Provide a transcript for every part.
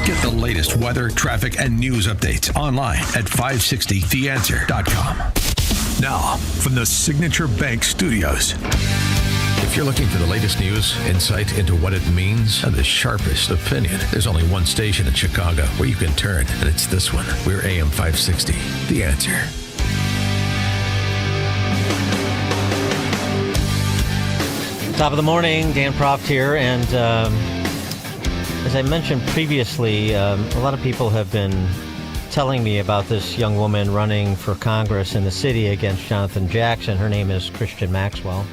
Get the latest weather, traffic, and news updates online at 560theanswer.com. Now, from the Signature Bank Studios. If you're looking for the latest news, insight into what it means, and the sharpest opinion, there's only one station in Chicago where you can turn, and it's this one. We're AM 560, The Answer. Top of the morning, Dan Proft here, and as I mentioned previously, a lot of people have been telling me about this young woman running for Congress in the city against Jonathan Jackson. Her name is Christian Maxwell.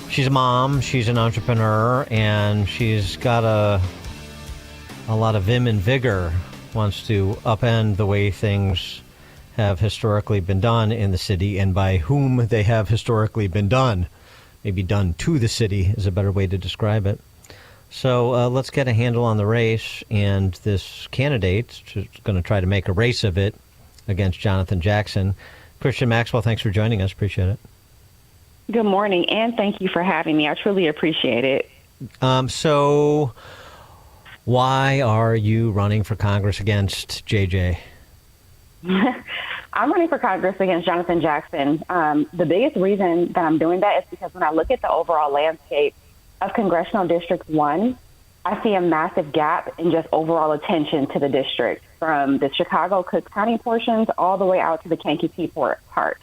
She's a mom, she's an entrepreneur, and she's got a lot of vim and vigor, wants to upend the way things have historically been done in the city and by whom they have historically been done. Maybe done to the city is a better way to describe it. So let's get a handle on the race, and this candidate is going to try to make a race of it against Jonathan Jackson. Christian Maxwell, thanks for joining us. Appreciate it. Good morning, and thank you for having me. I truly appreciate it. So why are you running for Congress against JJ? I'm running for Congress against Jonathan Jackson. The biggest reason that I'm doing that is because when I look at the overall landscape of Congressional District 1, I see a massive gap in just overall attention to the district, from the Chicago-Cook County portions all the way out to the Kankakee part.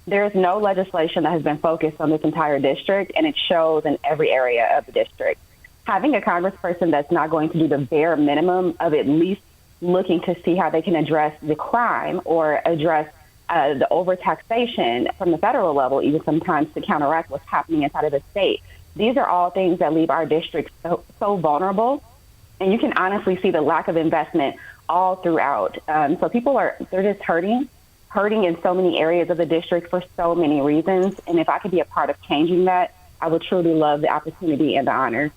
There is no legislation that has been focused on this entire district, and it shows in every area of the district. Having a congressperson that's not going to do the bare minimum of at least looking to see how they can address the crime or address the overtaxation from the federal level, even sometimes to counteract what's happening inside of the state. These are all things that leave our district so vulnerable, and you can honestly see the lack of investment all throughout. So people they're just hurting in so many areas of the district for so many reasons, and if I could be a part of changing that, I would truly love the opportunity and the honor.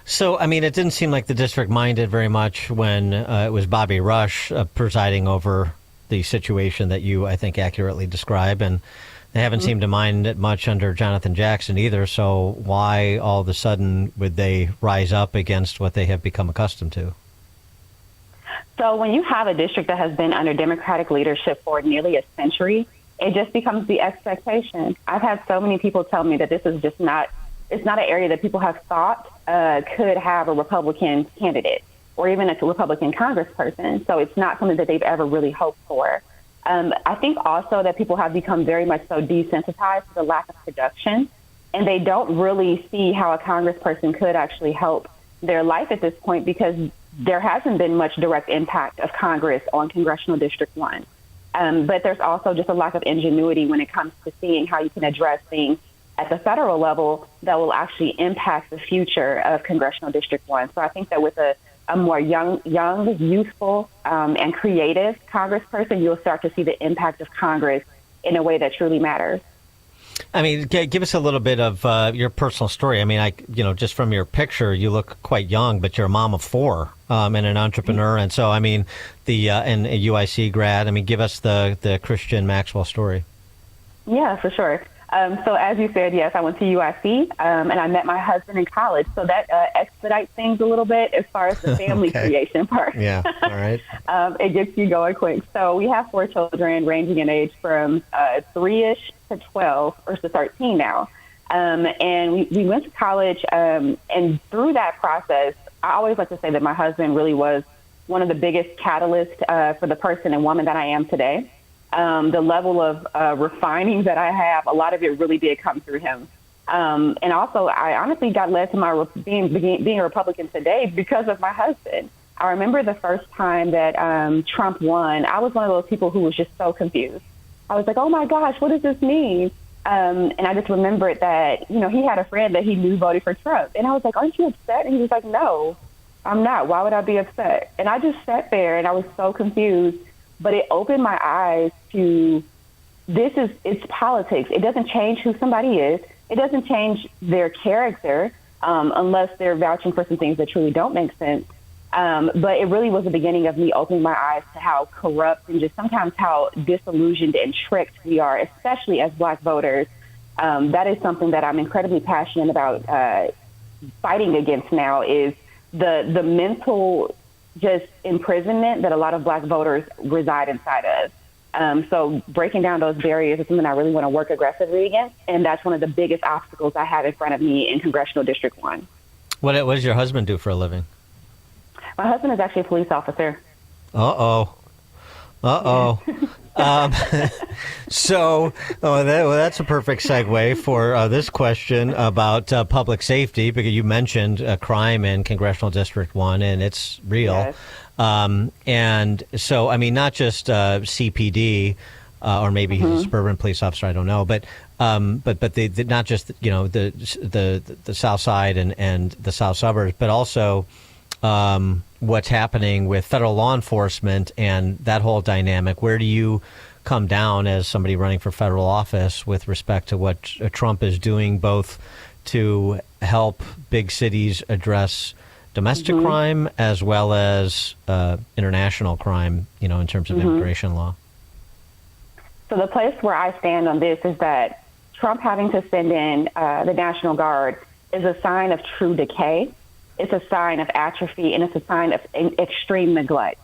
So, I mean, it didn't seem like the district minded very much when it was Bobby Rush presiding over the situation that you, I think, accurately describe. And they haven't seemed to mind it much under Jonathan Jackson either. So why all of a sudden would they rise up against what they have become accustomed to? So when you have a district that has been under Democratic leadership for nearly a century, it just becomes the expectation. I've had so many people tell me that this is just not, it's not an area that people have thought could have a Republican candidate or even a Republican congressperson. So it's not something that they've ever really hoped for. I think also that people have become very much so desensitized to the lack of production, and they don't really see how a congressperson could actually help their life at this point, because there hasn't been much direct impact of Congress on Congressional District 1. But there's also just a lack of ingenuity when it comes to seeing how you can address things at the federal level that will actually impact the future of Congressional District 1. So I think that with a more young, youthful, and creative congressperson, you'll start to see the impact of Congress in a way that truly matters. I mean, give us a little bit of your personal story. I mean, just from your picture, you look quite young, but you're a mom of four and an entrepreneur. And so, I mean, and a UIC grad. I mean, give us the Christian Maxwell story. Yeah, for sure. So as you said, yes, I went to UIC, and I met my husband in college. So that expedites things a little bit as far as the family creation part. Yeah, all right. It gets you going quick. So we have 4 children ranging in age from 3-ish to 12 or to 13 now. And we went to college, and through that process, I always like to say that my husband really was one of the biggest catalysts for the person and woman that I am today. The level of refining that I have, a lot of it really did come through him. And also, I honestly got led to my being a Republican today because of my husband. I remember the first time that Trump won, I was one of those people who was just so confused. I was like, oh, my gosh, what does this mean? And I just remembered that, he had a friend that he knew voted for Trump. And I was like, aren't you upset? And he was like, no, I'm not. Why would I be upset? And I just sat there and I was so confused. But it opened my eyes to it's politics. It doesn't change who somebody is. It doesn't change their character unless they're vouching for some things that truly don't make sense. But it really was the beginning of me opening my eyes to how corrupt and just sometimes how disillusioned and tricked we are, especially as Black voters. That is something that I'm incredibly passionate about fighting against now, is the mental just imprisonment that a lot of black voters reside inside of. So breaking down those barriers is something I really want to work aggressively against, and that's one of the biggest obstacles I have in front of me in Congressional District 1. What does your husband do for a living? My husband is actually a police officer. Uh-oh. That's a perfect segue for this question about public safety, because you mentioned crime in Congressional District 1, and it's real. Yes. And so, I mean, not just CPD, or maybe he's a suburban police officer, I don't know, but not just, the South Side and the South suburbs, but also what's happening with federal law enforcement and that whole dynamic. Where do you come down as somebody running for federal office with respect to what Trump is doing, both to help big cities address domestic crime as well as international crime, in terms of immigration law? So the place where I stand on this is that Trump having to send in the National Guard is a sign of true decay. It's a sign of atrophy, and it's a sign of extreme neglect.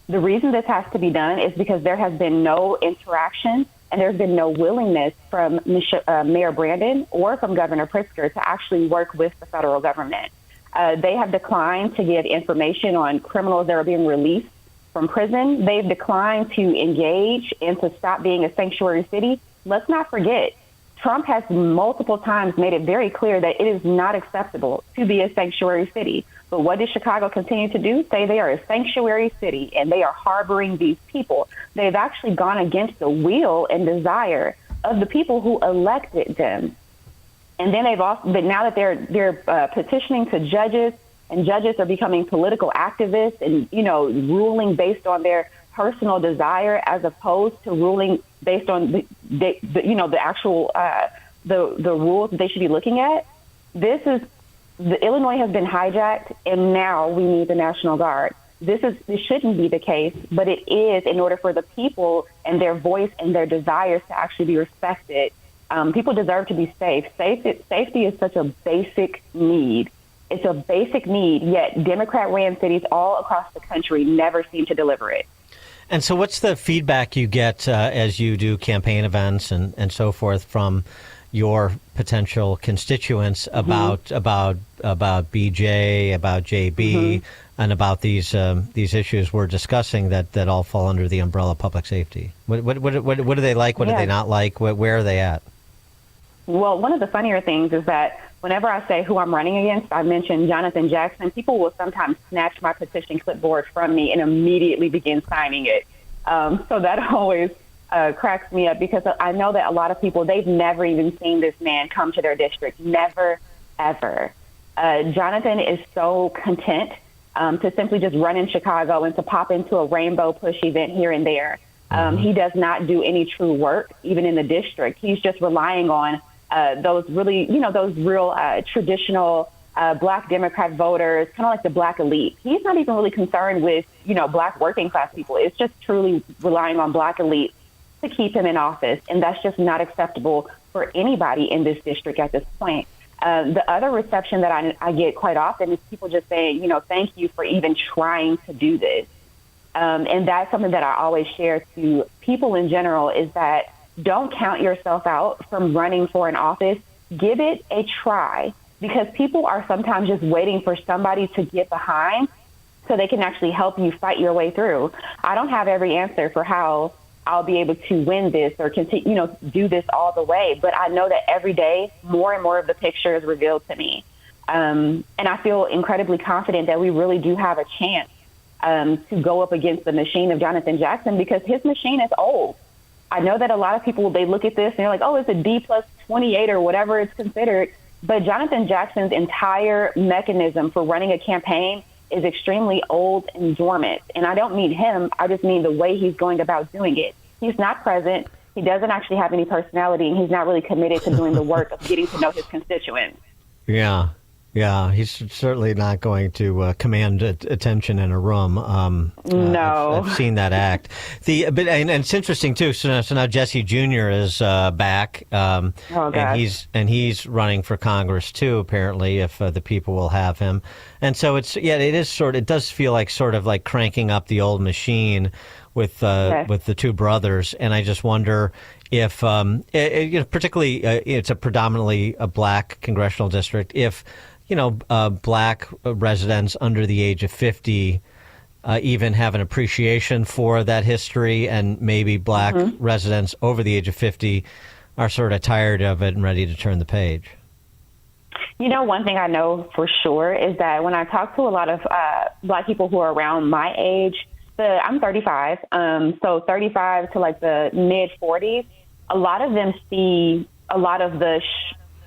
The reason this has to be done is because there has been no interaction and there's been no willingness from Mayor Brandon or from Governor Pritzker to actually work with the federal government. They have declined to give information on criminals that are being released from prison. They've declined to engage and to stop being a sanctuary city. Let's not forget, Trump has multiple times made it very clear that it is not acceptable to be a sanctuary city. But what does Chicago continue to do? Say they are a sanctuary city and they are harboring these people. They've actually gone against the will and desire of the people who elected them. And then but now that they're petitioning to judges, and judges are becoming political activists and, ruling based on their personal desire as opposed to ruling based on the actual the rules that they should be looking at. Illinois has been hijacked, and now we need the National Guard. This shouldn't be the case, but it is, in order for the people and their voice and their desires to actually be respected. People deserve to be safe. Safety is such a basic need. It's a basic need, yet Democrat-ran cities all across the country never seem to deliver it. And so what's the feedback you get as you do campaign events and so forth from your potential constituents about BJ, about JB, and about these issues we're discussing that all fall under the umbrella of public safety? What do they like? What do they not like? Where are they at? Well, one of the funnier things is that whenever I say who I'm running against, I mention Jonathan Jackson, people will sometimes snatch my petition clipboard from me and immediately begin signing it. So that always cracks me up, because I know that a lot of people, they've never even seen this man come to their district. Never, ever. Jonathan is so content to simply just run in Chicago and to pop into a rainbow push event here and there. He does not do any true work, even in the district. He's just relying on those real traditional black Democrat voters, kind of like the black elite. He's not even really concerned with, black working class people. It's just truly relying on black elites to keep him in office. And that's just not acceptable for anybody in this district at this point. The other reception that I get quite often is people just saying, thank you for even trying to do this. And that's something that I always share to people in general, is that don't count yourself out from running for an office. Give it a try, because people are sometimes just waiting for somebody to get behind so they can actually help you fight your way through. I don't have every answer for how I'll be able to win this or continue, do this all the way. But I know that every day more and more of the picture is revealed to me. And I feel incredibly confident that we really do have a chance to go up against the machine of Jonathan Jackson, because his machine is old. I know that a lot of people, they look at this and they're like, oh, it's a D plus 28 or whatever it's considered. But Jonathan Jackson's entire mechanism for running a campaign is extremely old and dormant. And I don't mean him. I just mean the way he's going about doing it. He's not present. He doesn't actually have any personality, and he's not really committed to doing the work of getting to know his constituents. Yeah, he's certainly not going to command attention in a room. No, I've seen that act. And it's interesting too. So now Jesse Jr. is back, and he's running for Congress too. Apparently, if the people will have him, And so it does feel like sort of like cranking up the old machine with the two brothers. And I just wonder if, particularly, it's a predominantly a black congressional district, if, black residents under the age of 50 even have an appreciation for that history, and maybe black residents over the age of 50 are sort of tired of it and ready to turn the page. One thing I know for sure is that when I talk to a lot of black people who are around my age, I'm 35, so 35 to like the mid 40s, a lot of them see a lot of the,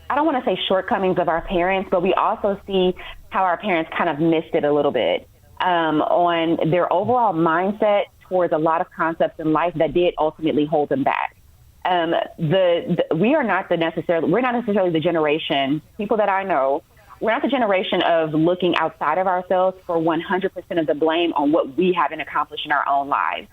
I don't want to say shortcomings of our parents, but we also see how our parents kind of missed it a little bit on their overall mindset towards a lot of concepts in life that did ultimately hold them back. We're not necessarily the generation, people that I know, we're not the generation of looking outside of ourselves for 100% of the blame on what we haven't accomplished in our own lives.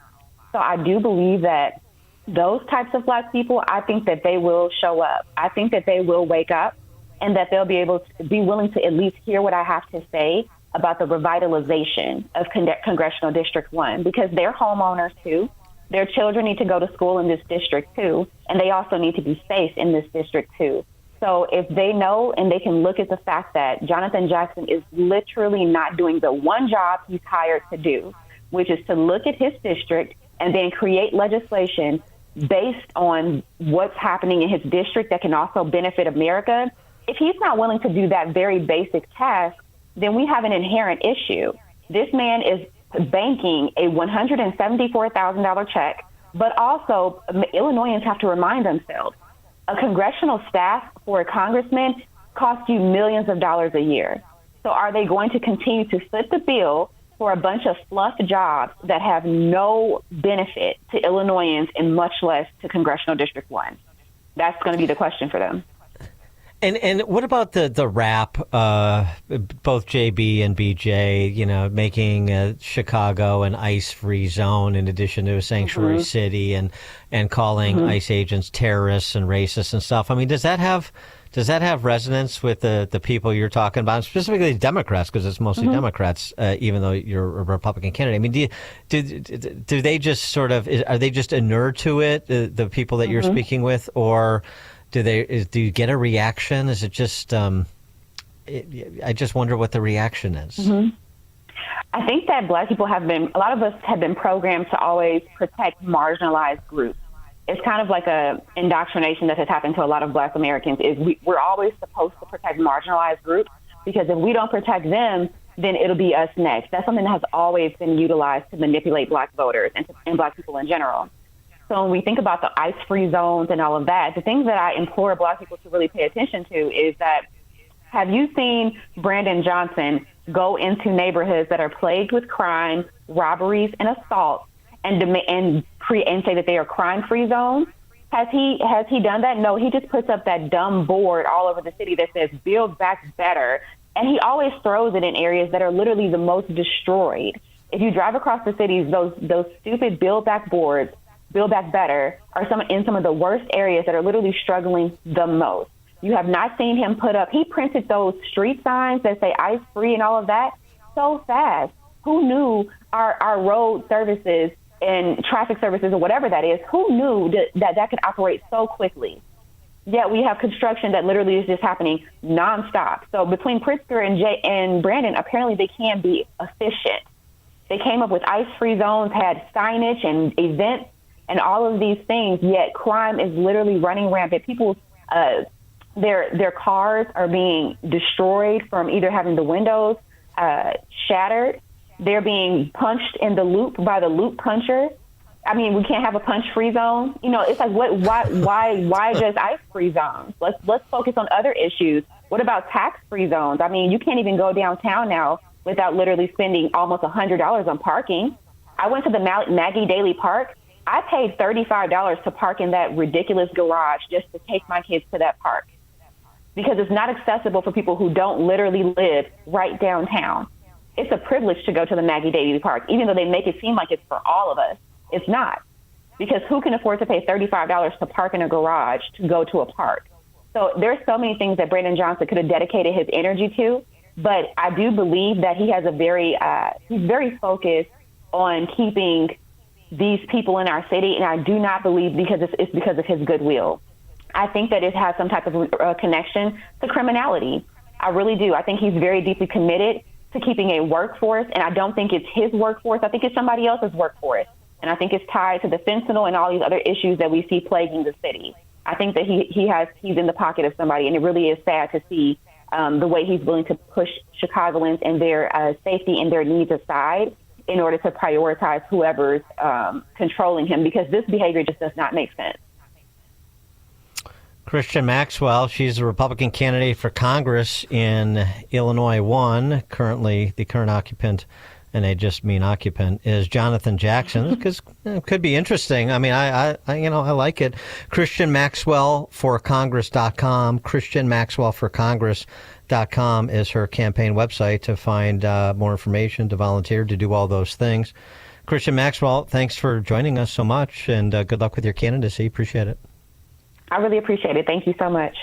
So I do believe that those types of black people, I think that they will show up. I think that they will wake up, and that they'll be able to be willing to at least hear what I have to say about the revitalization of Congressional District 1, because they're homeowners too. Their children need to go to school in this district too, and they also need to be safe in this district too. So if they know and they can look at the fact that Jonathan Jackson is literally not doing the one job he's hired to do, which is to look at his district and then create legislation based on what's happening in his district that can also benefit America, if he's not willing to do that very basic task, then we have an inherent issue. This man is banking a $174,000 check, but also Illinoisans have to remind themselves, a congressional staff for a congressman costs you millions of dollars a year. So are they going to continue to foot the bill for a bunch of fluff jobs that have no benefit to Illinoisans and much less to Congressional District 1? That's going to be the question for them. And what about the rap, both JB and BJ, making Chicago an ICE-free zone in addition to a sanctuary city, and calling ICE agents terrorists and racists and stuff? I mean, does that have resonance with the people you're talking about, specifically Democrats, because it's mostly Democrats, even though you're a Republican candidate? I mean, do they just sort of, are they just inured to it, the people that you're speaking with, or do you get a reaction? Is it just, I just wonder what the reaction is. I think that black people a lot of us have been programmed to always protect marginalized groups. It's kind of like a indoctrination that has happened to a lot of black Americans, is we're always supposed to protect marginalized groups, because if we don't protect them, then it'll be us next. That's something that has always been utilized to manipulate black voters and black people in general. So when we think about the ICE-free zones and all of that, the things that I implore black people to really pay attention to is that, have you seen Brandon Johnson go into neighborhoods that are plagued with crime, robberies, and assaults, and say that they are crime-free zones? Has he done that? No, he just puts up that dumb board all over the city that says "Build Back Better," and he always throws it in areas that are literally the most destroyed. If you drive across the cities, those stupid "Build Back" boards, "Build Back Better," are in some of the worst areas that are literally struggling the most. You have not seen him put up. He printed those street signs that say "ICE free" and all of that so fast. Who knew our road services and traffic services, or whatever that is, who knew that could operate so quickly? Yet we have construction that literally is just happening nonstop. So between Pritzker and Brandon, apparently they can be efficient. They came up with ICE-free zones, had signage and events and all of these things, yet crime is literally running rampant. People, their cars are being destroyed from either having the windows shattered. They're being punched in the loop by the loop puncher. I mean, we can't have a punch-free zone. It's like, why just ICE-free zones? Let's focus on other issues. What about tax-free zones? I mean, you can't even go downtown now without literally spending almost $100 on parking. I went to the Maggie Daley Park. I paid $35 to park in that ridiculous garage just to take my kids to that park, because it's not accessible for people who don't literally live right downtown. It's a privilege to go to the Maggie Daley Park, even though they make it seem like it's for all of us. It's not, because who can afford to pay $35 to park in a garage to go to a park? So there's so many things that Brandon Johnson could have dedicated his energy to But I do believe that he has he's very focused on keeping these people in our city, and I do not believe it's because of his goodwill. I think that it has some type of connection to criminality. I really do. I think he's very deeply committed to keeping a workforce, and I don't think it's his workforce. I think it's somebody else's workforce, and I think it's tied to the fentanyl and all these other issues that we see plaguing the city. I think that he's in the pocket of somebody, and it really is sad to see the way he's willing to push Chicagoans and their safety and their needs aside in order to prioritize whoever's controlling him, because this behavior just does not make sense. Christian Maxwell, she's a Republican candidate for Congress in Illinois 1. Currently, the current occupant, and I just mean occupant, is Jonathan Jackson, because it could be interesting. I mean, I like it. ChristianMaxwellForCongress.com. ChristianMaxwellForCongress.com is her campaign website to find more information, to volunteer, to do all those things. Christian Maxwell, thanks for joining us so much, and good luck with your candidacy. Appreciate it. I really appreciate it. Thank you so much.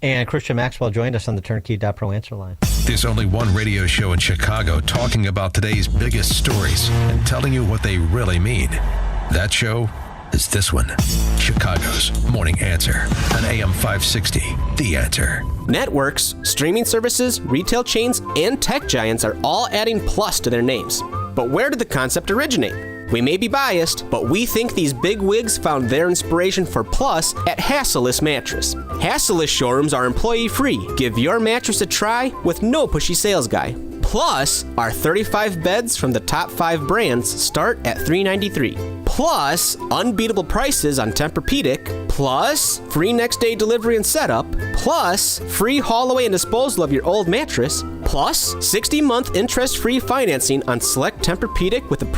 And Christian Maxwell joined us on the Turnkey.pro answer line. There's only one radio show in Chicago talking about today's biggest stories and telling you what they really mean. That show is this one, Chicago's Morning Answer on AM 560, The Answer. Networks, streaming services, retail chains, and tech giants are all adding plus to their names. But where did the concept originate? We may be biased, but we think these big wigs found their inspiration for plus at Hassellist Mattress. Hassellist showrooms are employee-free. Give your mattress a try with no pushy sales guy. Plus, our 35 beds from the top 5 brands start at $393. Plus, unbeatable prices on Tempur-Pedic. Plus, free next-day delivery and setup. Plus, free haul away and disposal of your old mattress. Plus, 60-month interest-free financing on select Tempur-Pedic with a